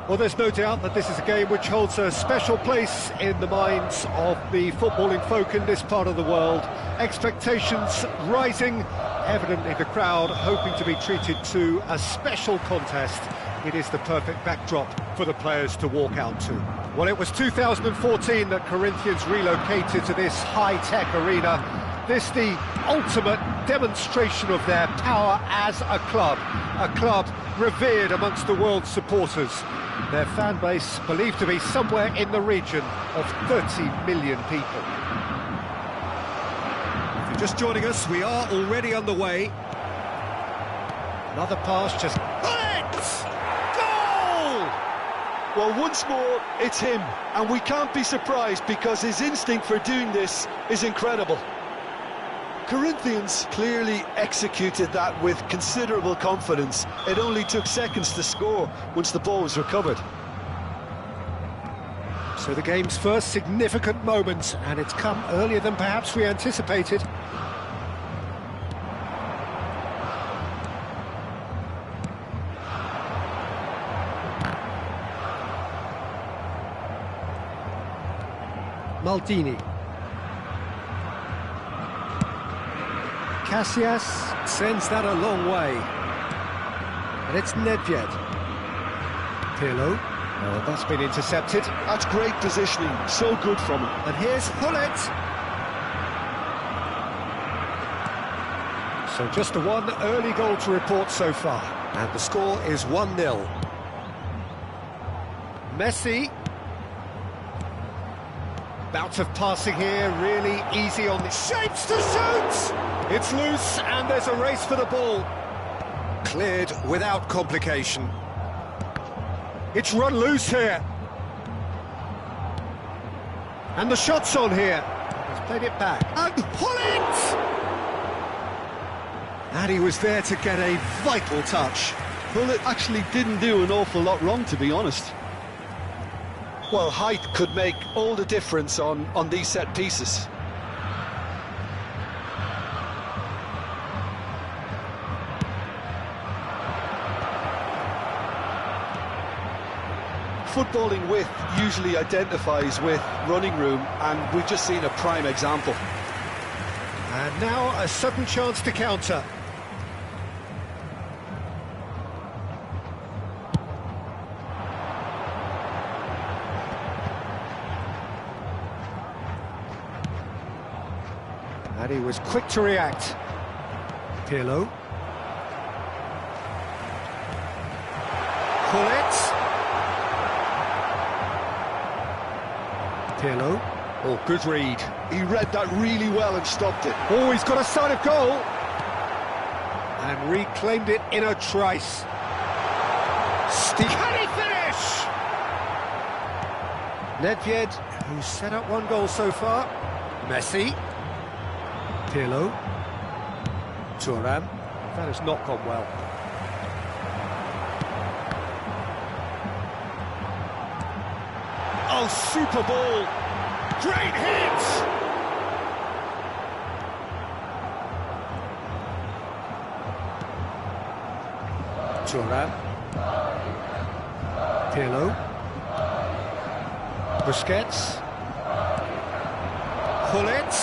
Well, there's no doubt that this is a game which holds a special place in the minds of the footballing folk in this part of the world. Expectations rising, evidently the crowd hoping to be treated to a special contest. It is the perfect backdrop for the players to walk out to. Well, it was 2014 that Corinthians relocated to this high-tech arena. This the ultimate demonstration of their power as a club revered amongst the world's supporters. Their fan base believed to be somewhere in the region of 30 million people. If you're just joining us, we are already underway. Another pass, just... Goal! Well, once more, it's him, and we can't be surprised because his instinct for doing this is incredible. Corinthians clearly executed that with considerable confidence. It only took seconds to score once the ball was recovered. So the game's first significant moment, and it's come earlier than perhaps we anticipated. Maldini. Casillas sends that a long way. And it's Nedved. Pirlo. Oh, that's been intercepted. That's great positioning, so good from him. And here's Hullet. So just the one early goal to report so far. And the score is 1-0. Messi. Bout of passing here, really easy on the... Shapes to shoot! It's loose, and there's a race for the ball. Cleared without complication. It's run loose here. And the shot's on here. He's played it back. And pull it! And he was there to get a vital touch. Well, it actually didn't do an awful lot wrong, to be honest. Well, height could make all the difference on these set pieces. Footballing width usually identifies with running room, and we've just seen a prime example. And now a sudden chance to counter. And he was quick to react. Pirlo. Hullet. Pirlo. Oh, good read. He read that really well and stopped it. Oh, he's got a sight of goal. And reclaimed it in a trice. Can he finish? Nedved, who's set up one goal so far. Messi. Pirlo. Thuram. That has not gone well. Oh, super ball! Great hit! Thuram. Pirlo. Busquets. Hullet.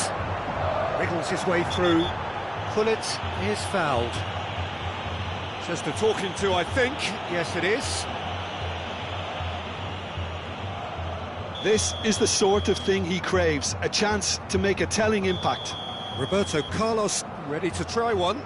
Wriggles his way through. Hullet is fouled. Just a talking to, I think. Yes, it is. This is the sort of thing he craves, a chance to make a telling impact. Roberto Carlos ready to try one.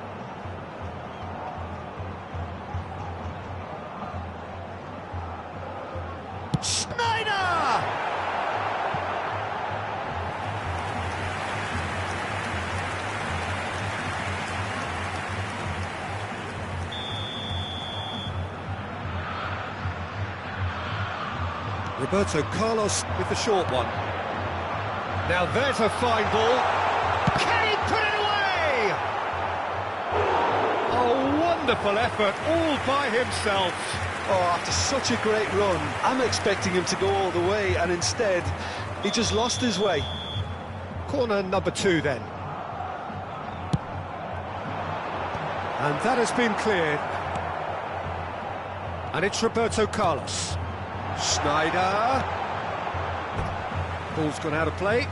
Roberto Carlos with the short one. Now there's a fine ball. Can he put it away? A wonderful effort all by himself. Oh, after such a great run, I'm expecting him to go all the way, and instead, he just lost his way. Corner number 2 then. And that has been cleared. And it's Roberto Carlos. Schneider. Ball's gone out of play.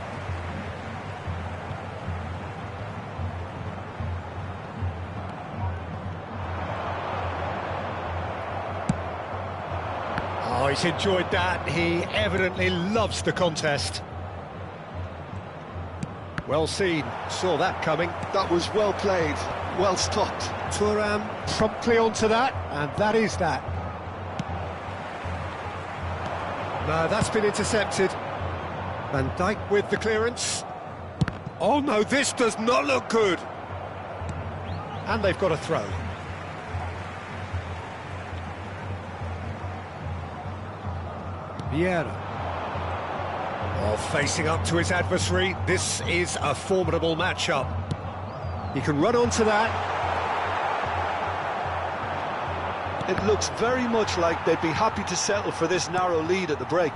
Oh, he's enjoyed that. He evidently loves the contest. Well seen, saw that coming. That was well played, well stopped. Thuram promptly onto that, and that is that. No, that's been intercepted. Van Dijk with the clearance. Oh no, this does not look good. And they've got a throw. Vieira. Oh, facing up to his adversary. This is a formidable matchup. He can run onto that. It looks very much like they'd be happy to settle for this narrow lead at the break.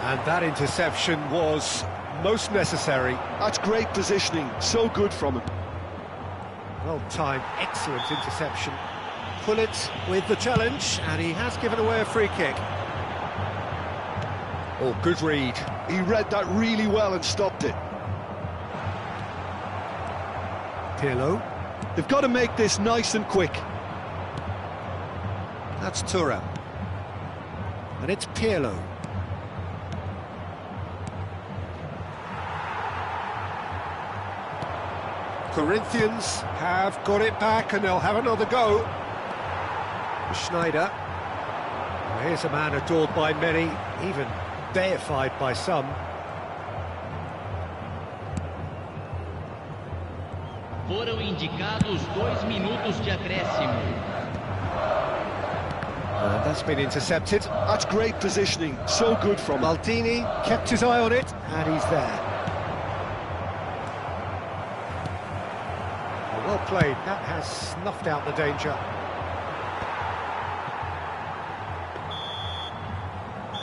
And that interception was most necessary. That's great positioning, so good from him. Well timed, excellent interception. Pullet with the challenge, and he has given away a free kick. Oh, good read. He read that really well and stopped it. Pirlo. They've got to make this nice and quick. That's Thuram. And it's Pirlo. Corinthians have got it back and they'll have another go. Schneider. Well, here's a man adored by many, even deified by some. Foram indicados 2 minutos de acréscimo. And that's been intercepted. That's great positioning, so good from him. Maldini kept his eye on it, and he's there. Well played, that has snuffed out the danger.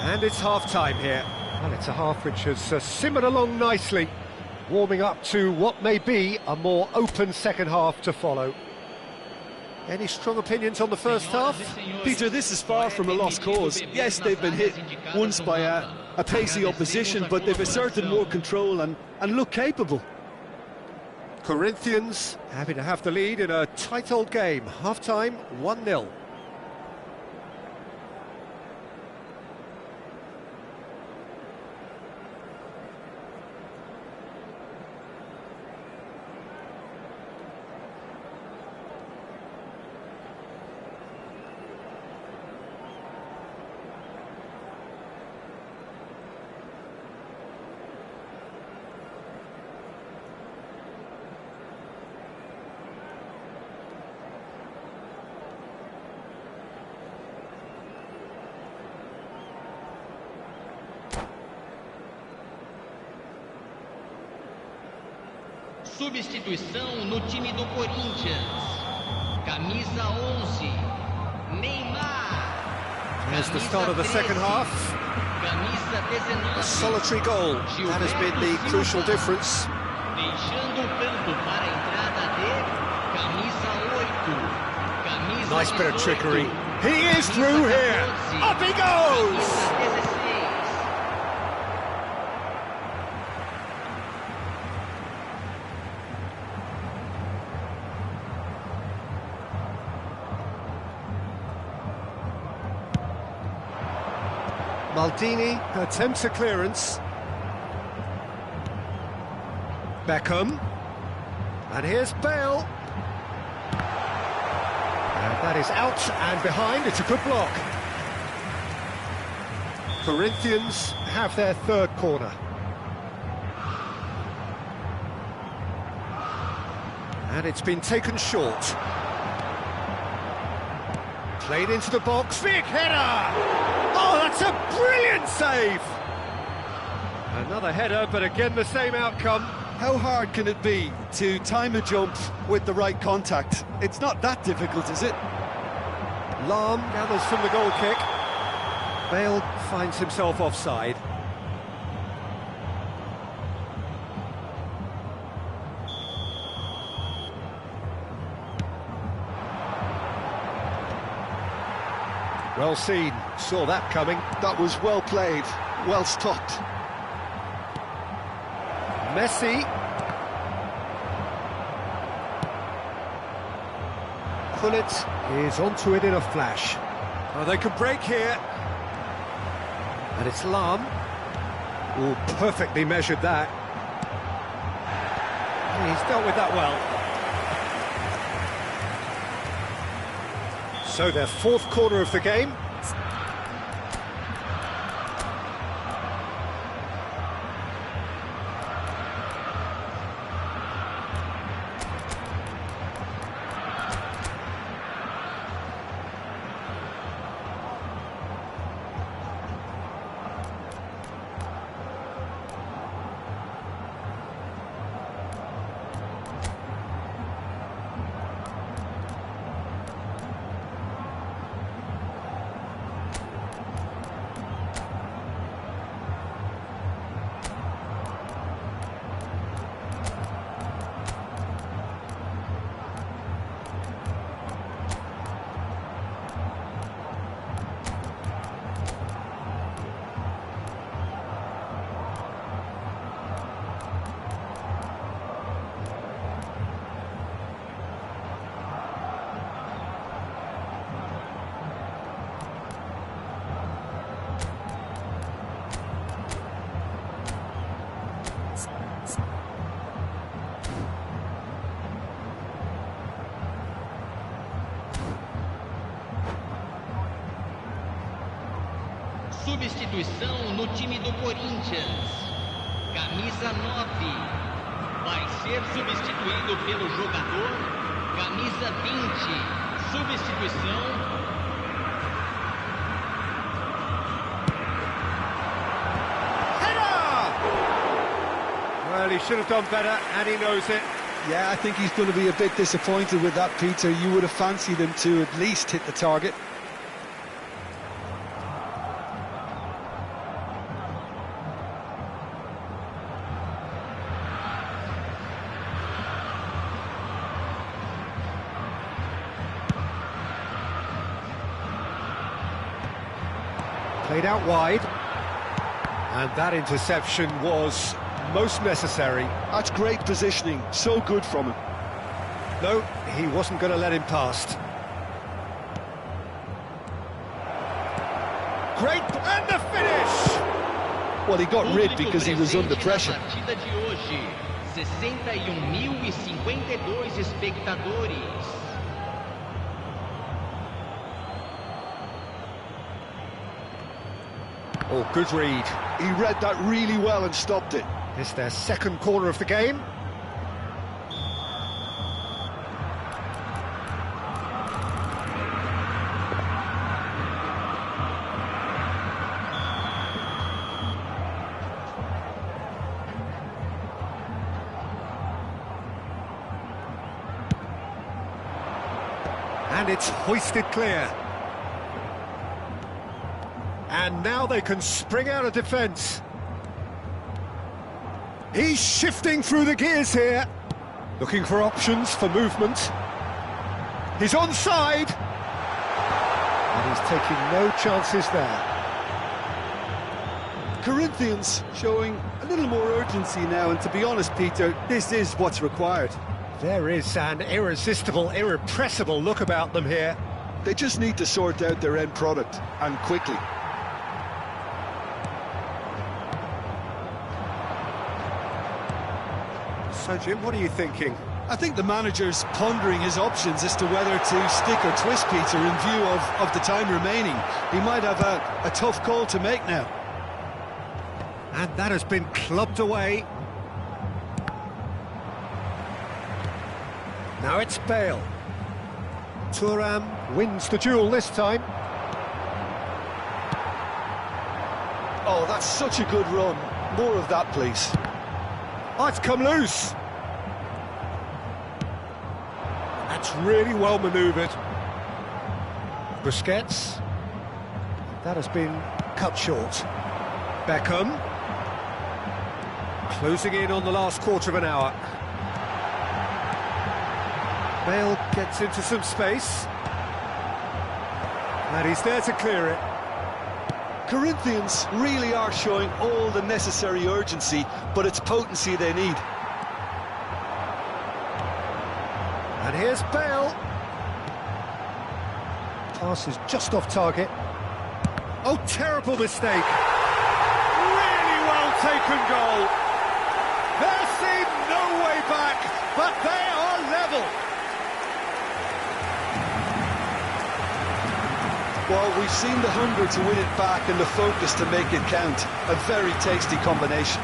And it's half-time here. Well, it's a half which has simmered along nicely, warming up to what may be a more open second half to follow. Any strong opinions on the first half? Peter, this is far from a lost cause. Yes, they've been hit once by a pacey opposition, but they've asserted more control and look capable. Corinthians happy to have the lead in a tight old game. Half-time, 1-0. Substituição no time do Corinthians. Camisa 11, Neymar. Here's the start of the second half. Camisa 19. A solitary goal. That has been the crucial difference. Deixando o campo para a entrada de camisa 8. Camisa Nice bit of 18. trickery. He is through here. Up he goes! Camisa 16. Maldini attempts a clearance. Beckham. And here's Bale. And that is out and behind. It's a good block. Corinthians have their third corner. And it's been taken short. Played into the box. Big header! Oh, that's a brilliant save! Another header, but again the same outcome. How hard can it be to time a jump with the right contact? It's not that difficult, is it? Lahm gathers from the goal kick. Bale finds himself offside. Well seen, saw that coming. That was well played, well stopped. Messi. Gullit is onto it in a flash. Oh, they could break here. And it's Lam. Oh, perfectly measured that. He's dealt with that well. So their fourth quarter of the game. Substituição no time do Corinthians. Camisa 9. Vai ser substituído pelo jogador. Camisa 20. Substituição. Header! Well, he should have done better, and he knows it. Yeah, I think he's going to be a bit disappointed with that, Peter. You would have fancied him to at least hit the target. Played out wide, and that interception was most necessary. That's great positioning, so good from him. No, he wasn't going to let him past. Great, and the finish! Well, he got rid because he was under pressure. Partida de hoje, 61.052 espectadores. Oh, good read. He read that really well and stopped it. It's their second quarter of the game. And it's hoisted clear. And now they can spring out of defence. He's shifting through the gears here. Looking for options for movement. He's onside. And he's taking no chances there. Corinthians showing a little more urgency now, and to be honest, Peter, this is what's required. There is an irresistible, irrepressible look about them here. They just need to sort out their end product, and quickly. So, Jim, what are you thinking? I think the manager's pondering his options as to whether to stick or twist, Peter, in view of the time remaining. He might have a tough call to make now. And that has been clubbed away. Now it's Bale. Thuram wins the duel this time. Oh, that's such a good run. More of that, please. Oh, it's come loose. That's really well manoeuvred. Busquets. That has been cut short. Beckham. Closing in on the last quarter of an hour. Bale gets into some space. And he's there to clear it. Corinthians really are showing all the necessary urgency, but it's potency they need. And here's Bale. Pass is just off target. Oh, terrible mistake. Really well taken goal. There seemed no way back, but they are level. Well, we've seen the hunger to win it back and the focus to make it count. A very tasty combination.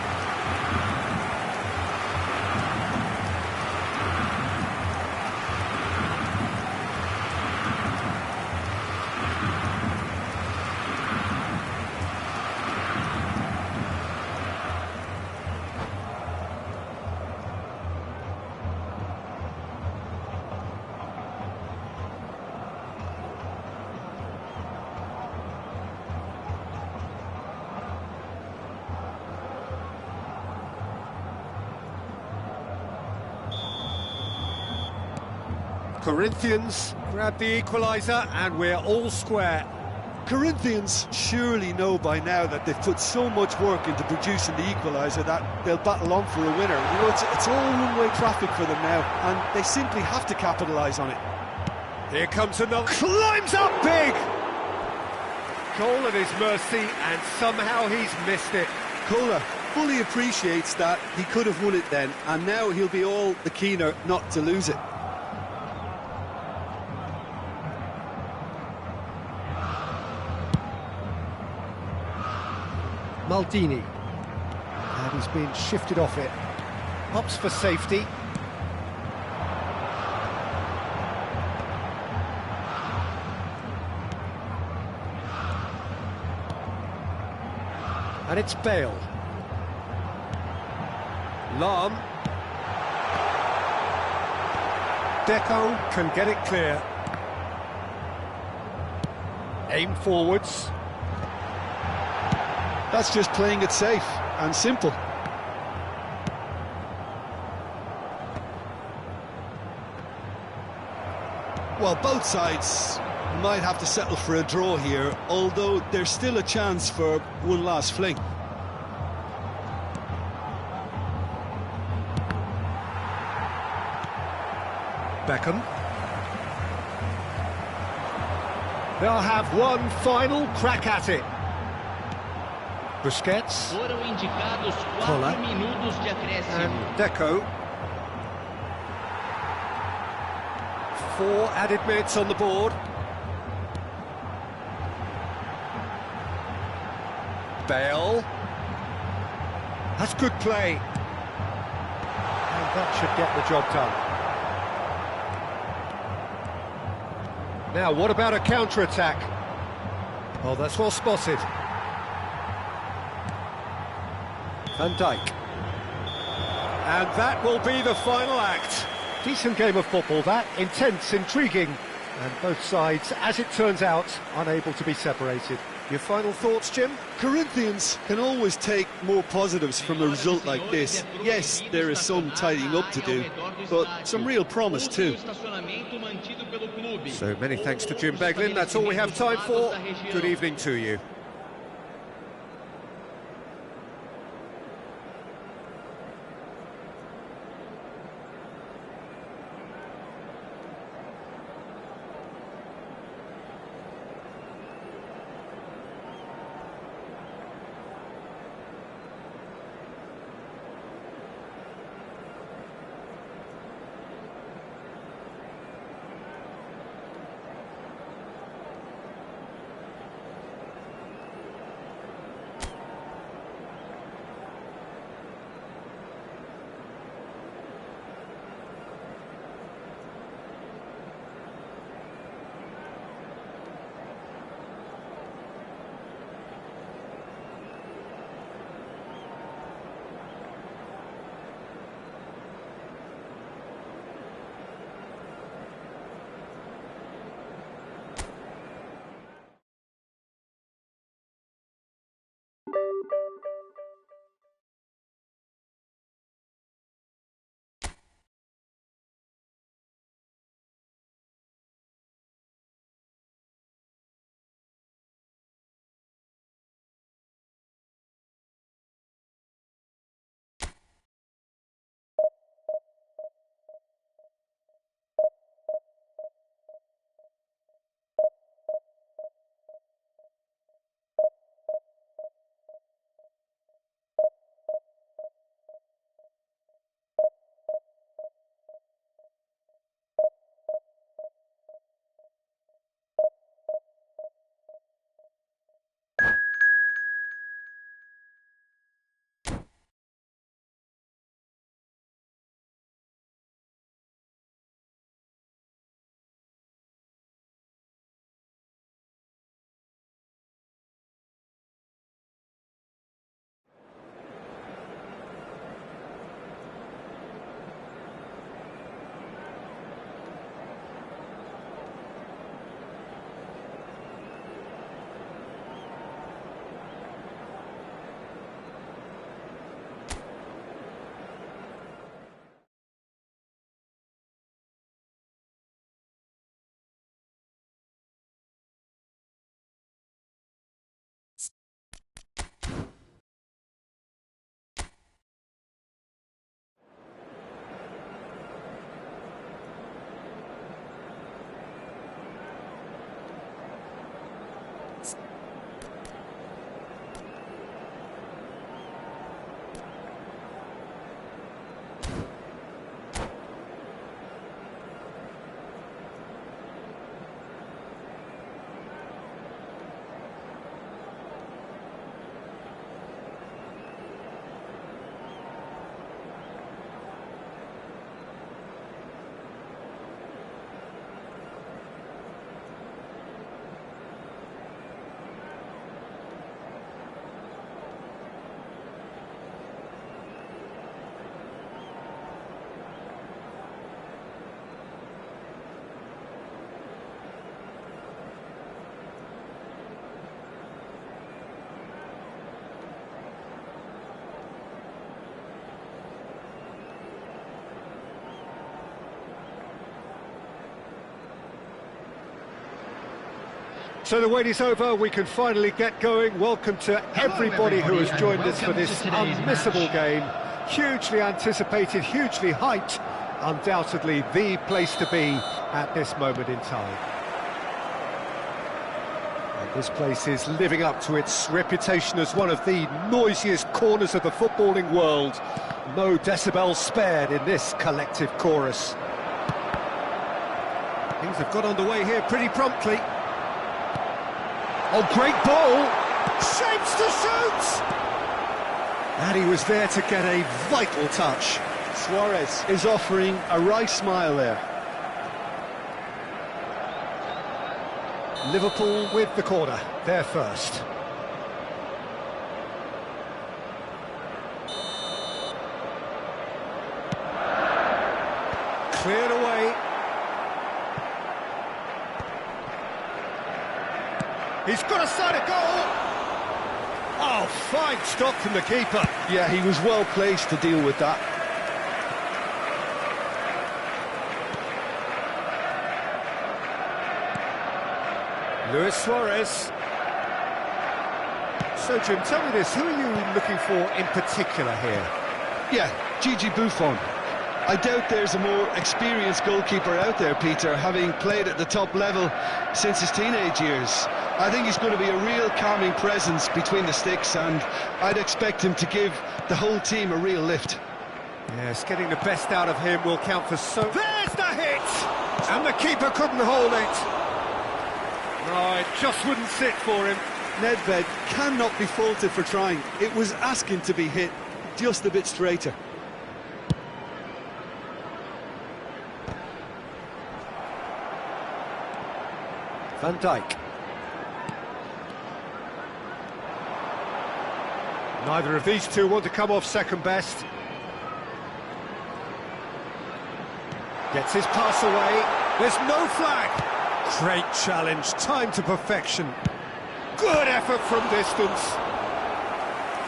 Corinthians grab the equaliser and we're all square. Corinthians surely know by now that they've put so much work into producing the equaliser that they'll battle on for a winner. You know, it's all one-way traffic for them now, and they simply have to capitalise on it. Here comes another, climbs up big! Goal at his mercy, and somehow he's missed it. Kohler fully appreciates that he could have won it then, and now he'll be all the keener not to lose it. Maldini, and he's been shifted off it. Opts for safety. And it's Bale. Lahm. Deco can get it clear. Aim forwards. That's just playing it safe and simple. Well, both sides might have to settle for a draw here, although there's still a chance for one last fling. Beckham. They'll have one final crack at it. Busquets. Foram indicados 4 minutos de acréscimo. And Deco. 4 added minutes on the board. Bale. That's good play. And that should get the job done. Now, what about a counter-attack? Oh, that's well spotted. Van Dijk. And that will be the final act. Decent game of football, that. Intense, intriguing. And both sides, as it turns out, unable to be separated. Your final thoughts, Jim? Corinthians can always take more positives from a result like this. Yes, there is some tidying up to do, but some real promise too. So many thanks to Jim Beglin. That's all we have time for. Good evening to you. So the wait is over, we can finally get going. Welcome to everybody who has joined us for this unmissable game. Hugely anticipated, hugely hyped, undoubtedly the place to be at this moment in time. And this place is living up to its reputation as one of the noisiest corners of the footballing world. No decibels spared in this collective chorus. Things have got underway here pretty promptly. Oh, great ball! Shapes to shoot! And he was there to get a vital touch. Suarez is offering a wry smile there. Liverpool with the corner, there first. Cleared away. He's got a sight of goal! Oh, fine stop from the keeper. Yeah, he was well placed to deal with that. Luis Suarez. So, Jim, tell me this, who are you looking for in particular here? Yeah, Gigi Buffon. I doubt there's a more experienced goalkeeper out there, Peter, having played at the top level since his teenage years. I think he's going to be a real calming presence between the sticks, and I'd expect him to give the whole team a real lift. Yes, getting the best out of him will count for so... There's the hit! And the keeper couldn't hold it. No, it just wouldn't sit for him. Nedved cannot be faulted for trying. It was asking to be hit just a bit straighter. Van Dijk. Neither of these two want to come off second best. Gets his pass away. There's no flag. Great challenge, time to perfection. Good effort from distance.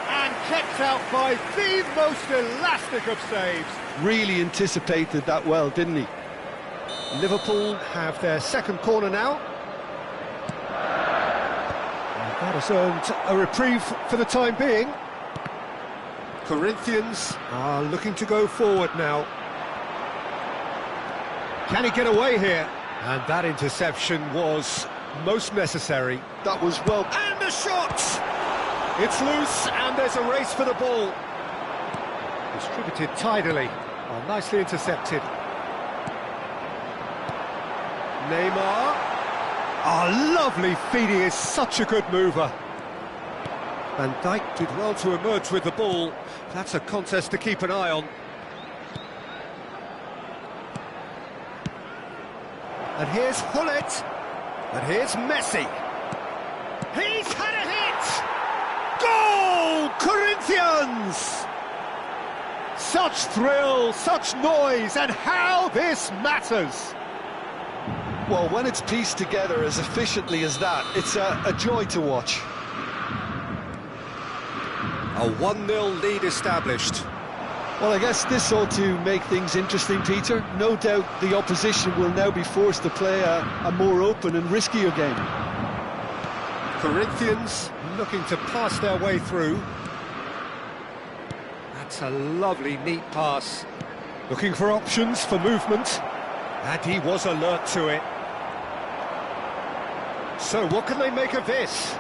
And kept out by the most elastic of saves. Really anticipated that well, didn't he? Liverpool have their second corner now. And that has earned a reprieve for the time being. Corinthians are looking to go forward now. Can he get away here? And that interception was most necessary. That was well... And the shot! It's loose, and there's a race for the ball. Distributed tidily. Oh, nicely intercepted. Neymar. Oh, lovely feed. He is such a good mover. Van Dijk did well to emerge with the ball. That's a contest to keep an eye on. And here's Hullet. And here's Messi. He's had a hit! Goal! Corinthians! Such thrill, such noise, and how this matters! Well, when it's pieced together as efficiently as that, it's a joy to watch. A 1-0 lead established. Well, I guess this ought to make things interesting, Peter. No doubt the opposition will now be forced to play a more open and riskier game. Corinthians looking to pass their way through. That's a lovely, neat pass. Looking for options for movement. And he was alert to it. So what can they make of this?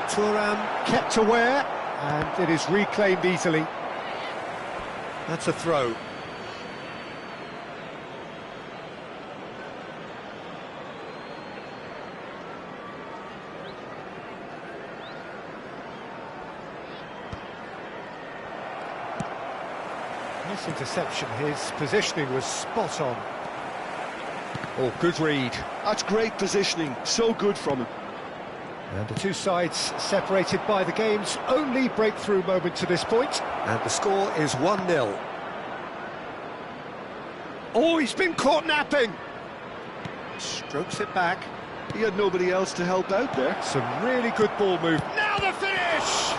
Thuram kept aware, and it is reclaimed easily. That's a throw. Nice interception. His positioning was spot on. Oh, good read. That's great positioning. So good from him. And the two sides separated by the game's only breakthrough moment to this point. And the score is 1-0. Oh, he's been caught napping. Strokes it back. He had nobody else to help out there. Some really good ball move. Now the finish!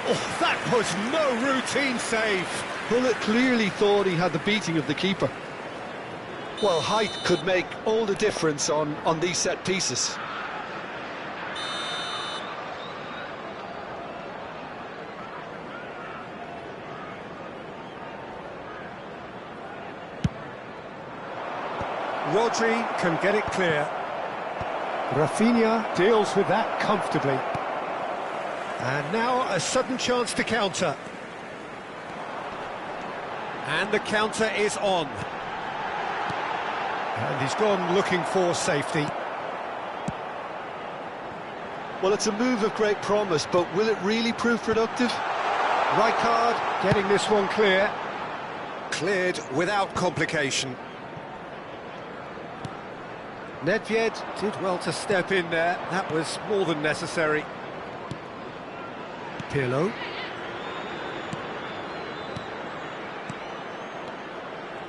Oh, that was no routine save. Hullet clearly thought he had the beating of the keeper. Well, height could make all the difference on these set pieces. Rodri can get it clear. Rafinha deals with that comfortably. And now a sudden chance to counter. And the counter is on. And he's gone looking for safety. Well, it's a move of great promise, but will it really prove productive? Rijkaard getting this one clear. Cleared without complication. Nedved did well to step in there. That was more than necessary. Pirlo.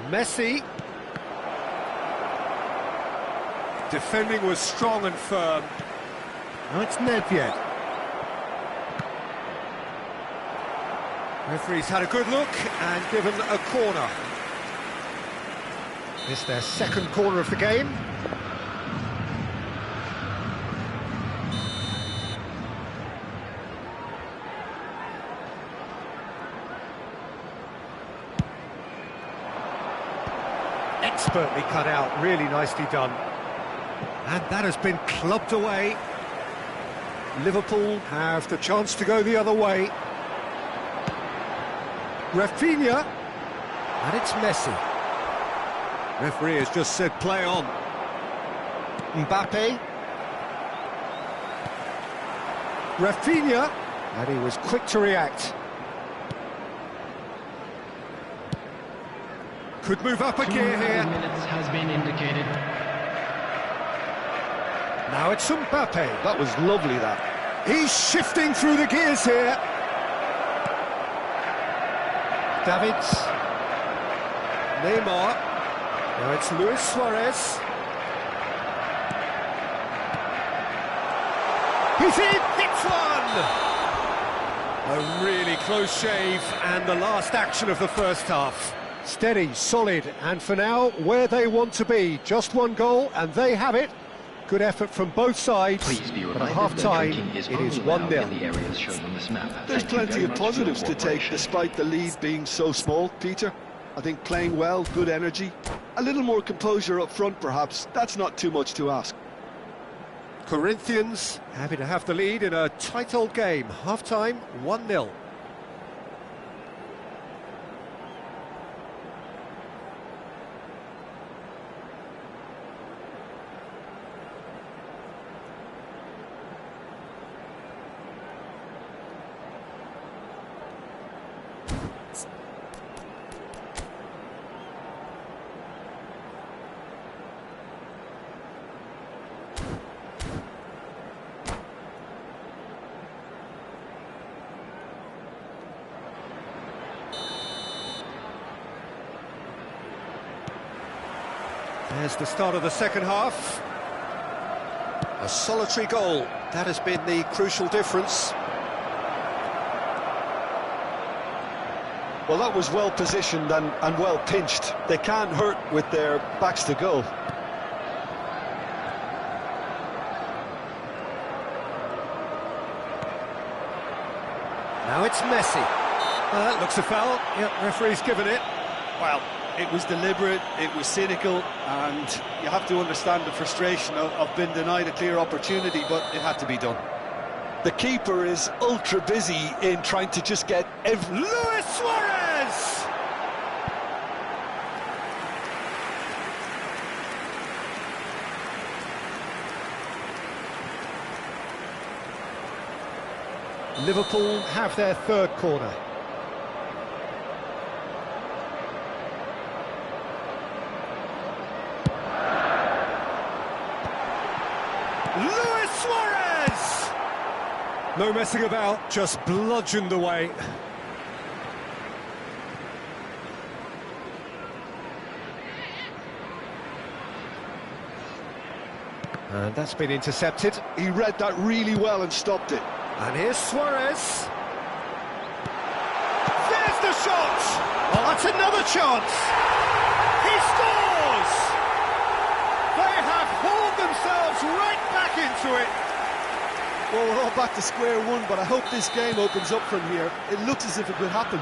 Messi. Defending was strong and firm. Now it's Nedved. Referee's had a good look and given a corner. It's their second corner of the game. Expertly cut out, really nicely done. And that has been clubbed away. Liverpool have the chance to go the other way. Rafinha, and it's Messi. Referee has just said play on. Mbappe. Rafinha, and he was quick to react. Could move up a gear here. Minutes has been indicated. Now it's Mbappe. That was lovely, that. He's shifting through the gears here. Davids. Neymar. Now it's Luis Suarez. He's in, hits one! A really close shave, and the last action of the first half. Steady, solid, and for now, where they want to be. Just one goal, and they have it. Good effort from both sides, but at half-time, it is 1-0. There's plenty of positives to take, despite the lead being so small, Peter. I think playing well, good energy, a little more composure up front, perhaps. That's not too much to ask. Corinthians happy to have the lead in a tight old game. Half-time, 1-0. There's the start of the second half. A solitary goal. That has been the crucial difference. Well, that was well positioned and well pinched. They can't hurt with their backs to goal. Now it's Messi. That looks a foul. Yep, referee's given it. Well, it was deliberate, it was cynical, and you have to understand the frustration of being denied a clear opportunity, but it had to be done. The keeper is ultra busy in trying to just get Luis Suarez! Liverpool have their third corner. Luis Suarez! No messing about, just bludgeoned away. And that's been intercepted. He read that really well and stopped it. And here's Suarez. There's the shot! Well, that's another chance. He scores! themselves right back into it. Well, we're all back to square one, but I hope this game opens up from here. It looks as if it could happen.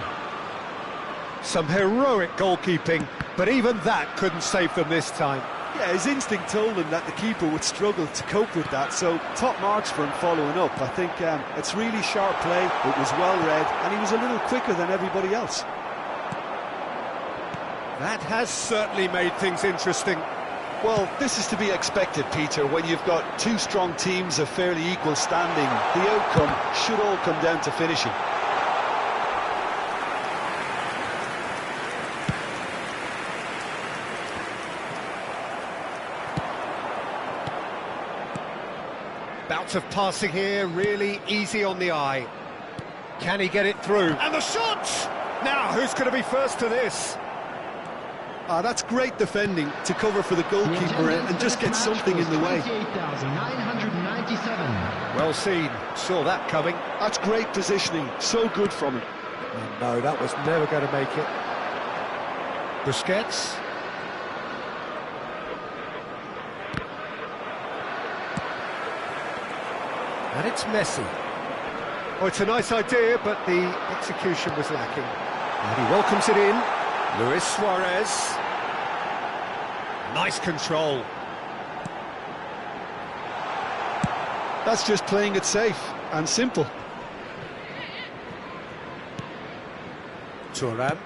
Some heroic goalkeeping, but even that couldn't save them this time. Yeah, his instinct told him that the keeper would struggle to cope with that, so top marks for him following up. I think it's really sharp play, it was well read, and he was a little quicker than everybody else. That has certainly made things interesting. Well, this is to be expected, Peter. When you've got two strong teams of fairly equal standing, the outcome should all come down to finishing. Bouts of passing here, really easy on the eye. Can he get it through? And the shot! Now, who's going to be first to this? That's great defending to cover for the goalkeeper and just get something in the way. 28,997. Well seen, saw that coming. That's great positioning, so good from him. No, that was never going to make it. Busquets. And it's Messi. Oh, it's a nice idea, but the execution was lacking. And he welcomes it in. Luis Suarez. Nice control. That's just playing it safe and simple. Thuram.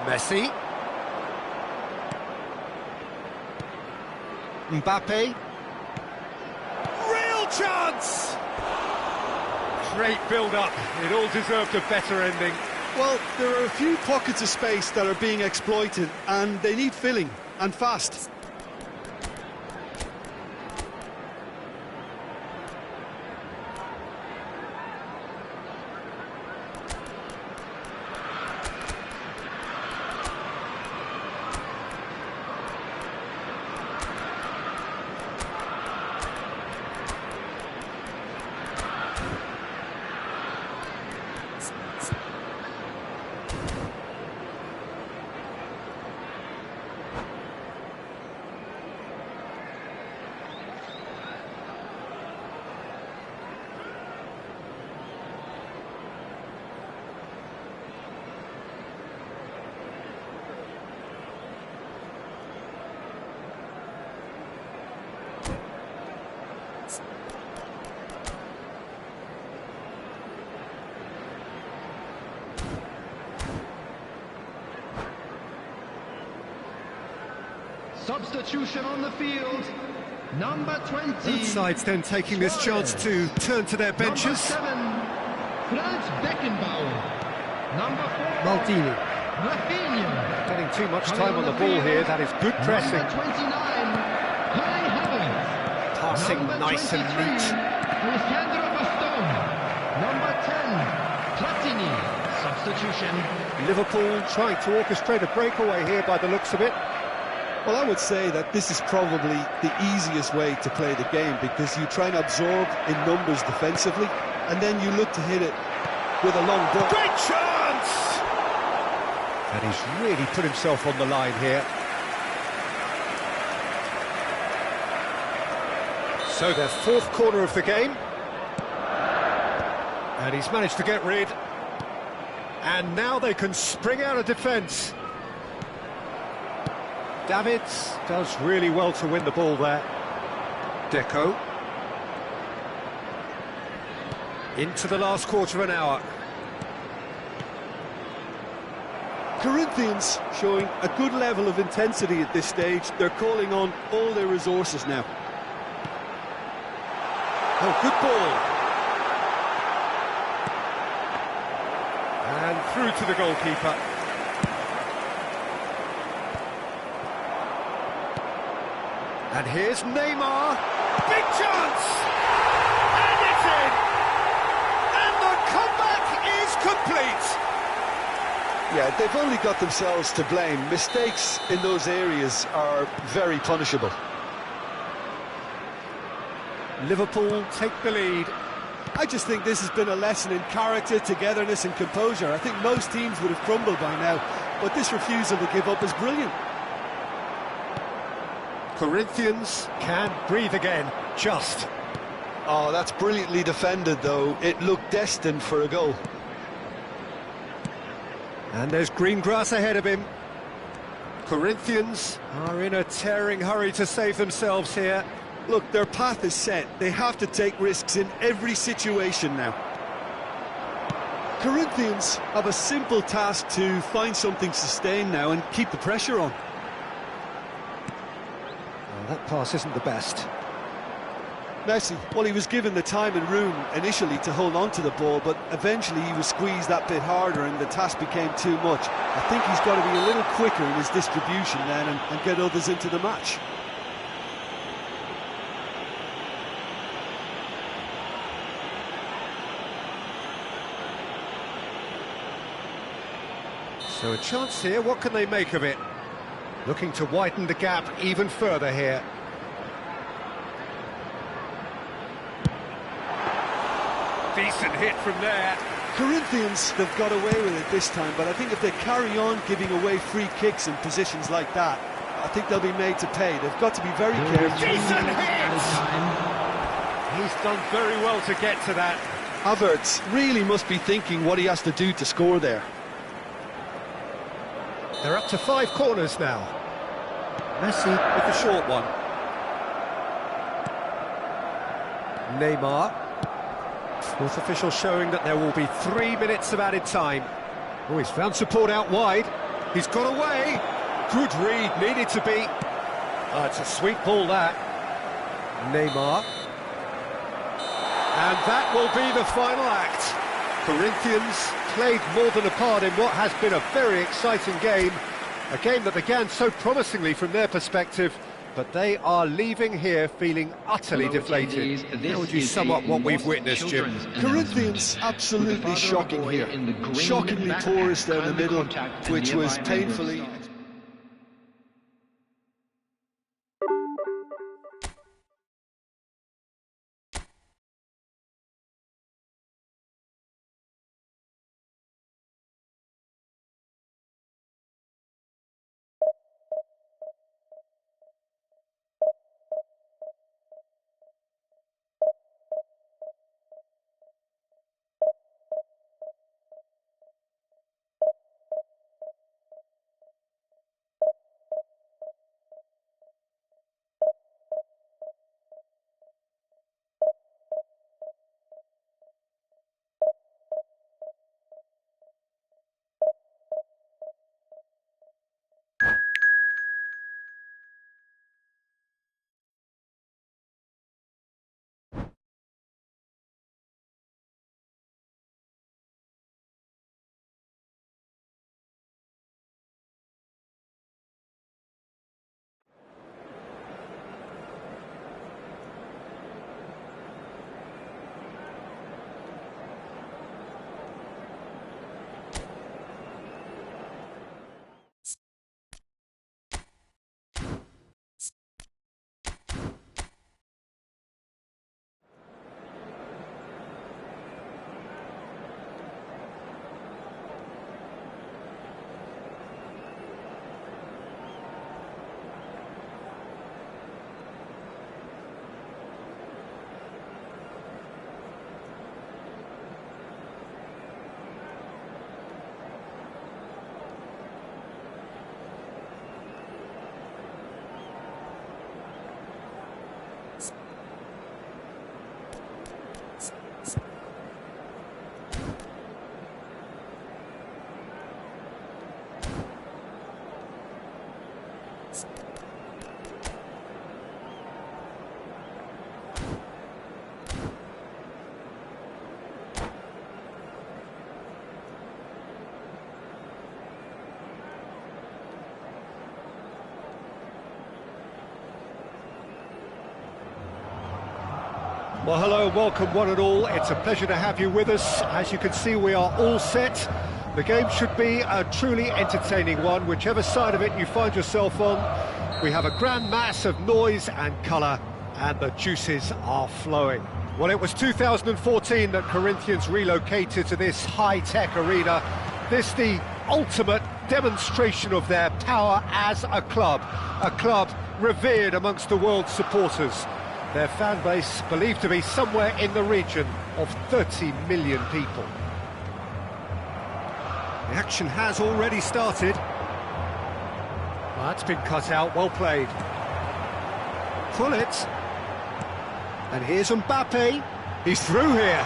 Messi. Mbappe. Real chance! Great build-up. It all deserved a better ending. Well, there are a few pockets of space that are being exploited, and they need filling, and fast. Substitution on the field, number 20. Both sides then taking this chance to turn to their benches. Number 7, Franz Beckenbauer. Number 4, Maldini. Rafinha. Getting too much time on the ball here, that is good pressing. Number 29, Kai Havertz. Passing Number nice and 23, neat. Alessandro Bastoni. Number 10, Platini. Substitution. Liverpool trying to orchestrate a breakaway here by the looks of it. Well, I would say that this is probably the easiest way to play the game, because you try and absorb in numbers defensively, and then you look to hit it with a long ball. Great chance! And he's really put himself on the line here. So their fourth corner of the game. And he's managed to get rid. And now they can spring out of defence. Davids does really well to win the ball there. Deco. Into the last quarter of an hour. Corinthians showing a good level of intensity at this stage. They're calling on all their resources now. Oh, good ball. And through to the goalkeeper. And here's Neymar. Big chance! And it's in! And the comeback is complete! Yeah, they've only got themselves to blame. Mistakes in those areas are very punishable. Liverpool take the lead. I just think this has been a lesson in character, togetherness and composure. I think most teams would have crumbled by now, but this refusal to give up is brilliant. Corinthians can breathe again, just. Oh, that's brilliantly defended, though. It looked destined for a goal. And there's green grass ahead of him. Corinthians are in a tearing hurry to save themselves here. Look, their path is set. They have to take risks in every situation now. Corinthians have a simple task to find something sustained now and keep the pressure on. Well, that pass isn't the best. Messi, well, he was given the time and room initially to hold on to the ball, but eventually he was squeezed that bit harder and the task became too much. I think he's got to be a little quicker in his distribution then and get others into the match. So a chance here, what can they make of it? Looking to widen the gap even further here. Decent hit from there. Corinthians, they've got away with it this time, but I think if they carry on giving away free kicks in positions like that, I think they'll be made to pay. They've got to be very careful. Decent hit! He's done very well to get to that. Havertz really must be thinking what he has to do to score there. They're up to 5 corners now. Messi with the short one. Neymar. Fourth official showing that there will be 3 minutes of added time. Oh, he's found support out wide. He's got away. Good read, needed to be. Oh, it's a sweet ball, that. Neymar. And that will be the final act. Corinthians played more than a part in what has been a very exciting game. A game that began so promisingly from their perspective, but they are leaving here feeling utterly deflated. How would you sum up what we've witnessed, Jim? Corinthians absolutely shocking here. Shockingly porous down the middle, which was painfully... Well, hello and welcome one and all. It's a pleasure to have you with us. As you can see, we are all set. The game should be a truly entertaining one, whichever side of it you find yourself on. We have a grand mass of noise and colour, and the juices are flowing. Well, it was 2014 that Corinthians relocated to this high-tech arena. This the ultimate demonstration of their power as a club revered amongst the world's supporters. Their fan base believed to be somewhere in the region of 30 million people. The action has already started. That's been cut out, well played. Pull it. And here's Mbappe. He's through here.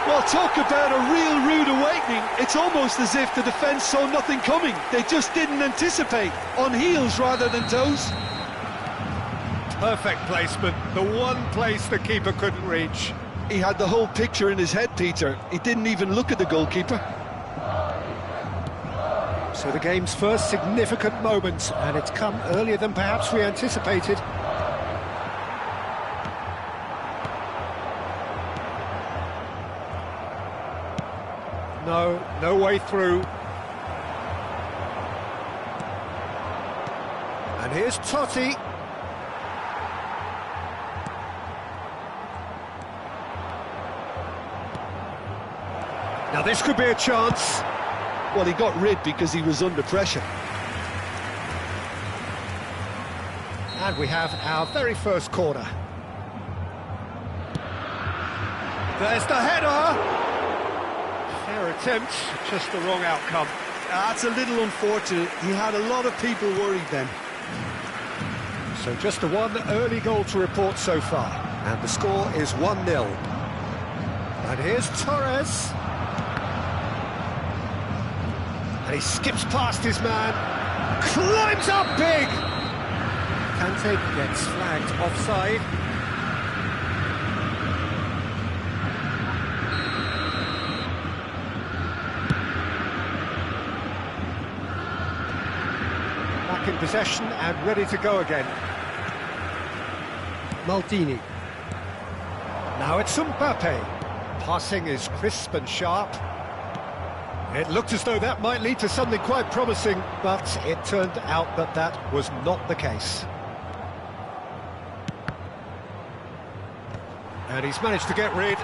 Well, talk about a real rude awakening. It's almost as if the defence saw nothing coming. They just didn't anticipate. On heels rather than toes. Perfect placement. The one place the keeper couldn't reach. He had the whole picture in his head, Peter. He didn't even look at the goalkeeper. So the game's first significant moment, and it's come earlier than perhaps we anticipated. No way through. And here's Totti. Now this could be a chance. Well, he got rid because he was under pressure. And we have our very first corner. There's the header! Fair attempt, just the wrong outcome. That's a little unfortunate. He had a lot of people worried then. So just the one early goal to report so far. And the score is 1-0. And here's Torres. And he skips past his man. Climbs up big! Kante gets flagged offside. Back in possession and ready to go again. Maldini. Now it's Mbappe. Passing is crisp and sharp. It looked as though that might lead to something quite promising, but it turned out that that was not the case. And he's managed to get rid.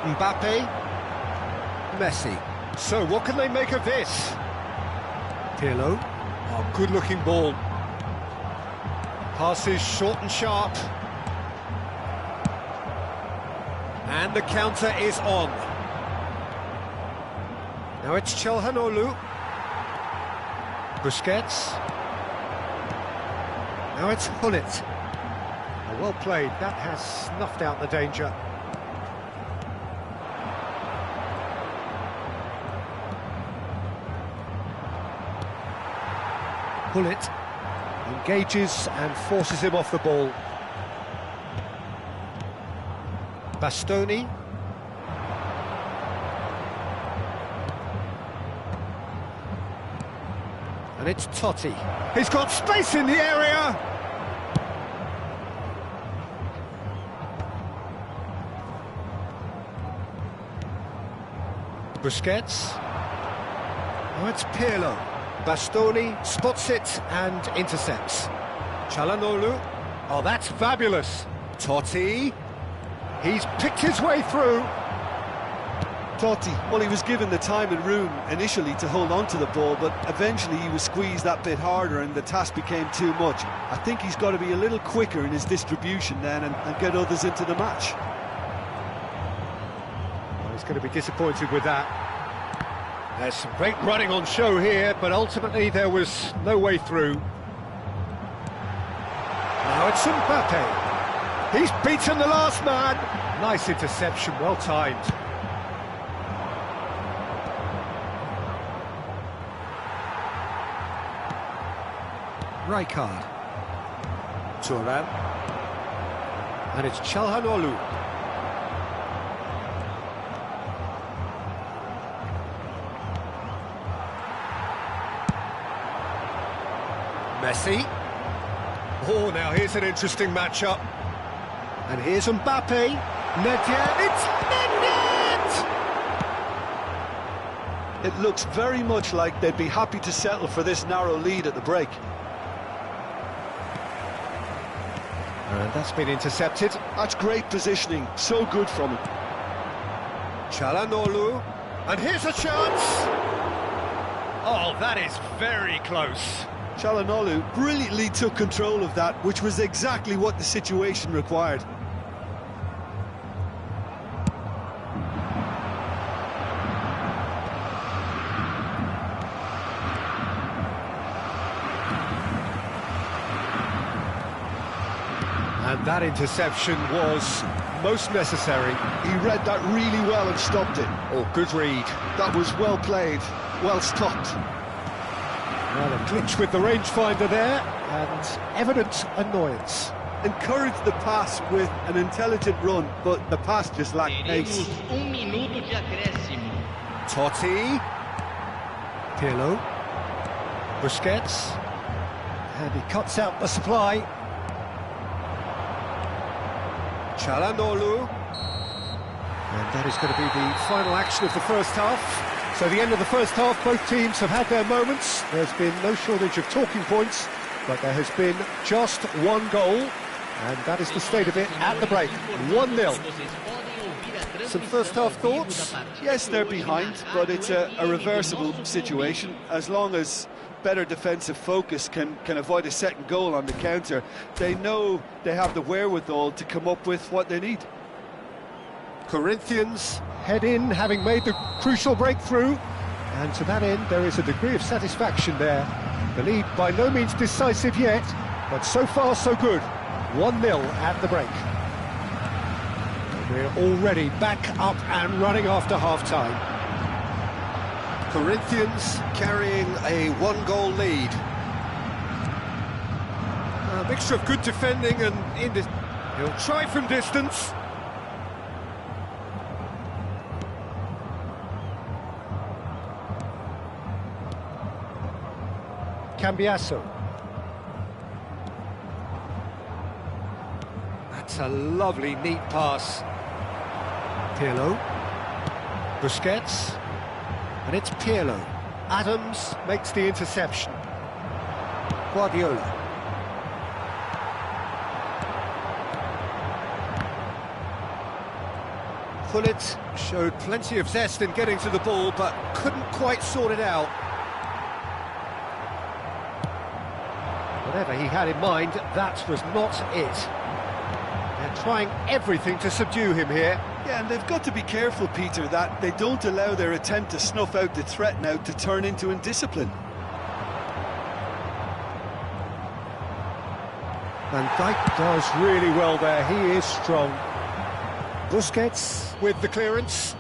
Mbappe. Messi. So what can they make of this? Pirlo. Oh, good-looking ball. Passes short and sharp. And the counter is on. Now it's Çalhanoğlu. Busquets. Now it's Hullet. Well played, that has snuffed out the danger. Hullet engages and forces him off the ball. Bastoni. And it's Totti. He's got space in the area! Busquets. Oh, it's Pirlo. Bastoni spots it and intercepts. Çalhanoğlu. Oh, that's fabulous. Totti. He's picked his way through. Totti, well, he was given the time and room initially to hold on to the ball, but eventually he was squeezed that bit harder and the task became too much. I think he's got to be a little quicker in his distribution then and get others into the match. Well, he's going to be disappointed with that. There's some great running on show here, but ultimately there was no way through. Now it's Mbappe. He's beaten the last man. Nice interception, well timed. Rijkaard. Thuram. And it's Çalhanoğlu. Messi. Oh, now here's an interesting matchup. And here's Mbappe. Nedved. It's Nedved! It looks very much like they'd be happy to settle for this narrow lead at the break. And that's been intercepted. That's great positioning, so good from him. Çalhanoğlu, and here's a chance! Oh, that is very close. Çalhanoğlu brilliantly took control of that, which was exactly what the situation required. And that interception was most necessary. He read that really well and stopped it. Oh, good read. That was well played, well stopped. Well, a glitch with the rangefinder there, and evident annoyance. Encouraged the pass with an intelligent run, but the pass just lacked pace. Teremos minuto de acréscimo. Totti. Pirlo. Busquets. And he cuts out the supply. Çalhanoğlu. And that is going to be the final action of the first half. So the end of the first half, both teams have had their moments. There's been no shortage of talking points, but there has been just one goal, and that is the state of it at the break. 1-0. Some first half thoughts? Yes, they're behind, but it's a reversible situation. As long as better defensive focus can avoid a second goal on the counter, they know they have the wherewithal to come up with what they need. Corinthians head in, having made the crucial breakthrough, and to that end there is a degree of satisfaction there. The lead by no means decisive yet, but so far so good. 1-0 at the break. We're already back up and running after half-time. Corinthians carrying a one-goal lead. A mixture of good defending and he'll try from distance. Cambiasso. That's a lovely, neat pass. Pirlo. Busquets. And it's Pirlo. Adams makes the interception. Guardiola. Gullit showed plenty of zest in getting to the ball, but couldn't quite sort it out. Whatever he had in mind, that was not it. They're trying everything to subdue him here. Yeah, and they've got to be careful, Peter, that they don't allow their attempt to snuff out the threat now to turn into indiscipline. Van Dijk does really well there, he is strong. Busquets with the clearance.